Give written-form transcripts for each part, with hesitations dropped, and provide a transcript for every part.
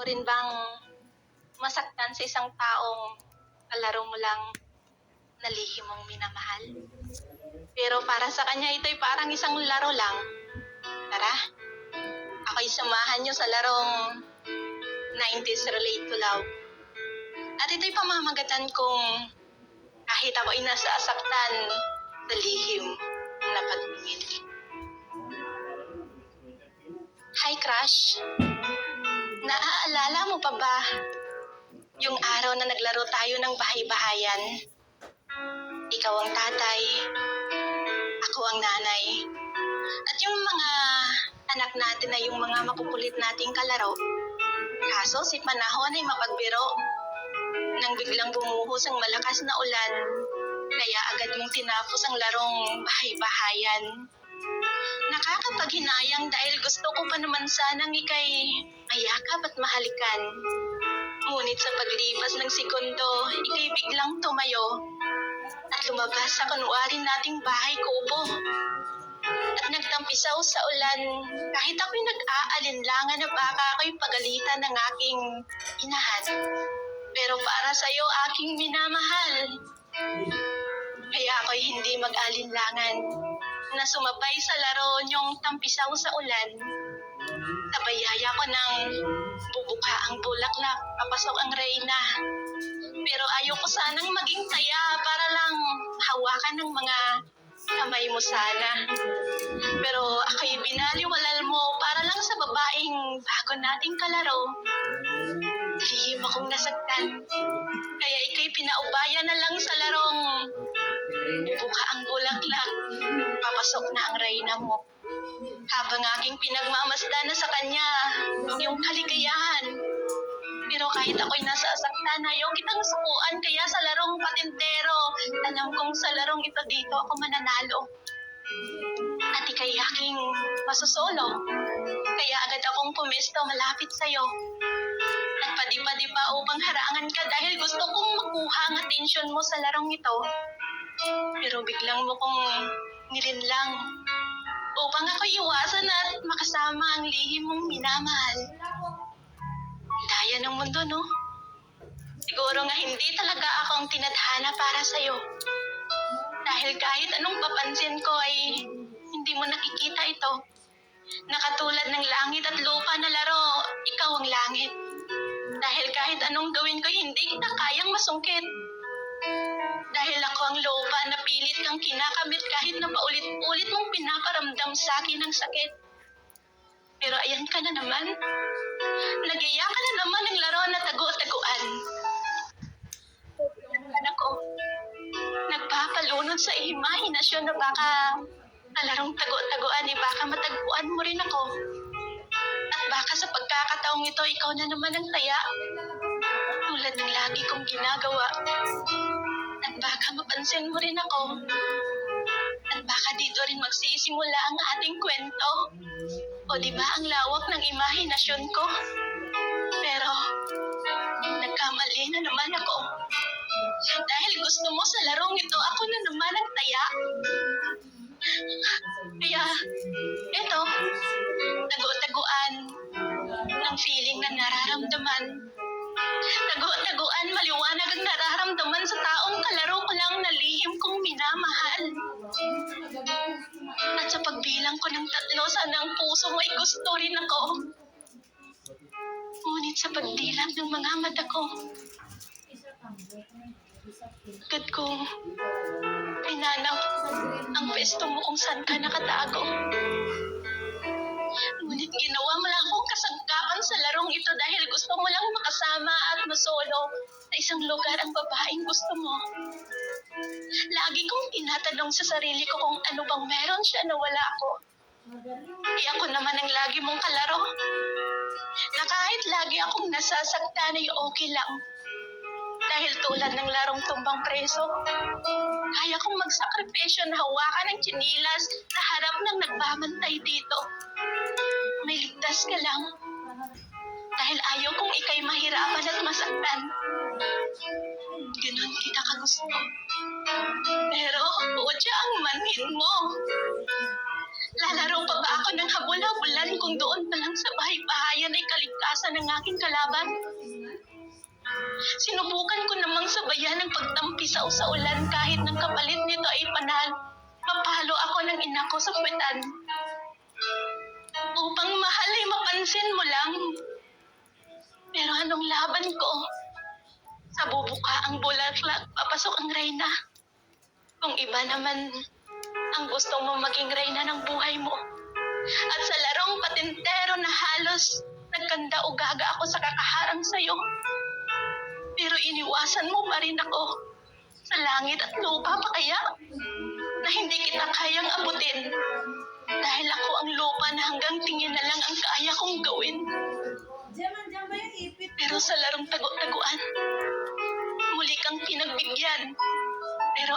Mo rin bang masaktan sa isang taong kalaro mo lang na lihim mong minamahal? Pero para sa kanya ito'y parang isang laro lang. Tara, ako'y samahan niyo sa larong 90s Relate to Love. At ito'y pamamagatan kung kahit ako'y nasasaktan sa lihim na pagtingin. Hi, crush. Naaalala mo pa ba yung araw na naglaro tayo ng bahay-bahayan? Ikaw ang tatay, ako ang nanay. At yung mga anak natin na yung mga makukulit nating kalaro. Kaso si panahon ay mapagbiro. Nang biglang bumuhos ang malakas na ulan, kaya agad mong tinapos ang larong bahay-bahayan. Nakakapaghinayang dahil gusto ko pa naman sanang ikay mayakap at mahalikan. Ngunit sa paglipas ng segundo, ikay biglang tumayo at lumabas sa kunwari nating bahay kubo. At nagtampisaw sa ulan kahit ako'y nag-aalinlangan na baka ako'y pagalitan ng aking inahan. Pero para sa'yo aking minamahal. Kaya ako'y hindi mag-alinlangan na sumabay sa laro niyong tampisaw sa ulan. Tabayaya ko ng bubuka ang bulaklak, papasok ang reyna. Pero ayoko sanang maging taya para lang hawakan ng mga kamay mo sana. Pero ako'y binaliwalal mo para lang sa babaeng bago nating kalaro. Lihim akong nasaktan. Kaya ika'y pinaubaya na lang sa larong bubuka ang bulaklak, papasok na ang reyna mo. Habang aking pinagmamasdan na sa kanya yung kaligayahan. Pero kahit ako'y nasasaktan, ayaw kitang sukuan, kaya sa larong patintero, alam kong sa larong ito dito ako mananalo. At ika'y aking masusolo. Kaya agad akong pumesto malapit sa'yo. At padipa-dipa upang harangan ka dahil gusto kong makuha ang atensyon mo sa larong ito. Pero biglang mo kong nilinlang upang ako iwasan at makasama ang lihim mong minamahal. Daya ng mundo, no? Siguro nga hindi talaga ako ang tinadhana para sa'yo. Dahil kahit anong papansin ko ay hindi mo nakikita ito. Nakatulad ng langit at lupa na laro, ikaw ang langit. Dahil kahit anong gawin ko, hindi kita kayang masungkit. Dahil ako ang lupa na pilit kang kinakamit kahit na paulit-ulit mong pinaparamdam sa akin ang sakit. Pero ayan ka na naman. Nag-iya ka na naman ng laro na tagu-taguan. Anak ko, nagpapalunod sa imahinasyon na baka larong tagu-taguan baka matagpuan mo rin ako. At baka sa pagkakataong ito, ikaw na naman ang taya. Tulad ng lagi kong ginagawa. At baka mapansin mo rin ako. At baka dito rin magsisimula ang ating kwento. O diba ang lawak ng imahinasyon ko? Pero, nagkamali na naman ako. Dahil gusto mo sa larong ito, ako na naman ang taya. Kaya, eto, tagu-taguan ng feeling na nararamdaman. Tagu-taguan, maliwanag ang nararamdaman sa taong kalaro ko lang na lihim kong minamahal. At sa pagbilang ko ng 3, sana ang puso mo ay gusto rin ako. Ngunit sa pagdilat ng mga mata ko, agad kong pinanaw ang pwesto mo kung saan ka nakatago. Ngunit ginawa mo lang akong kasangkapan sa larong ito dahil gusto mo lang makasama at masolo sa isang lugar ang babaeng gusto mo. Lagi kong tinatanong sa sarili ko kung ano bang meron siya na wala ako. Ako naman ang lagi mong kalaro. Na kahit lagi akong nasasaktan ay okay lang. Dahil tulad ng larong tumbang preso, kaya kong magsakripisyo na hawakan ng tsinilas sa harap ng nagbabantay dito. May ligtas ka lang. Dahil ayaw kong ikay mahirapan at masaktan. Ganon kita kagusto. Pero, udya ang manhin mo. Maglalaro pa ba ako ng habol-habulan kung doon pa lang sa bahay-bahayan ay kaligtasan ng aking kalaban? Sinubukan ko namang sabayan ang pagtampi sa ulan kahit ng kapalit nito ay mapalo ako ng ina ko sa puwetan. Upang mahal ay mapansin mo lang. Pero anong laban ko? Sa bubuka ang bulaklak, papasok ang reyna. Kung iba naman ang gusto mo maging reyna ng buhay mo. At sa larong patintero na halos nagkanda o gaga ako sa kakaharang sa'yo. Pero iniwasan mo pa rin ako. Sa langit at lupa pa kaya? Na hindi kita kayang abutin. Dahil ako ang lupa na hanggang tingin na lang ang kaya kong gawin. Pero sa larong tago-taguan, muli kang pinagbigyan. Pero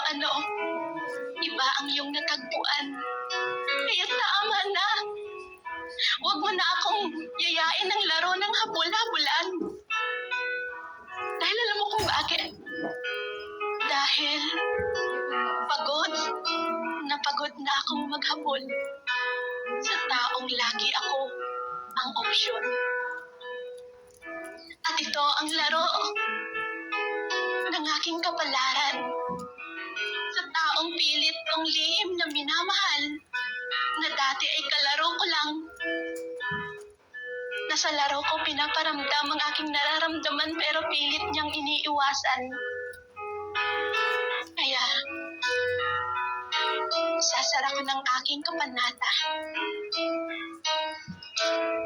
iba ang iyong natagpuan. Kaya tama na. Huwag mo na akong yayain ng laro ng habol-habulan. Dahil alam mo kung bakit? Dahil pagod na akong maghabol sa taong lagi ako ang opsyon. At ito ang laro ng aking kapalaran sa taong pilit kong lihim na minamahal na dati ay kalaro ko lang. Na sa laro ko pinaparamdam ang aking nararamdaman pero pilit niyang iniiwasan. Kaya, sasara ko ng aking kapanata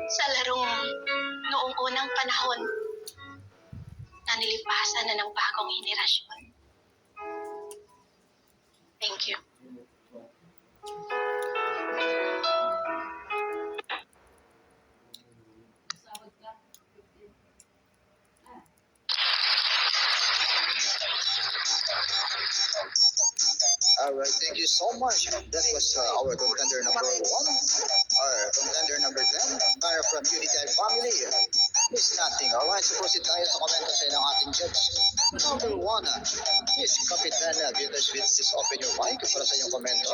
sa larong noong unang panahon na nilipasan na ng bagong henerasyon. Thank you. Alright, thank you so much. That was our contender number 1. Our contender number 10, tayo from Unity Family. Miss Nothing. Alright, so proceed tayo sa komento sa ng ating judge. Number 1, Miss Kapitan Vitas Vitas, open your mic para sa iyong komento.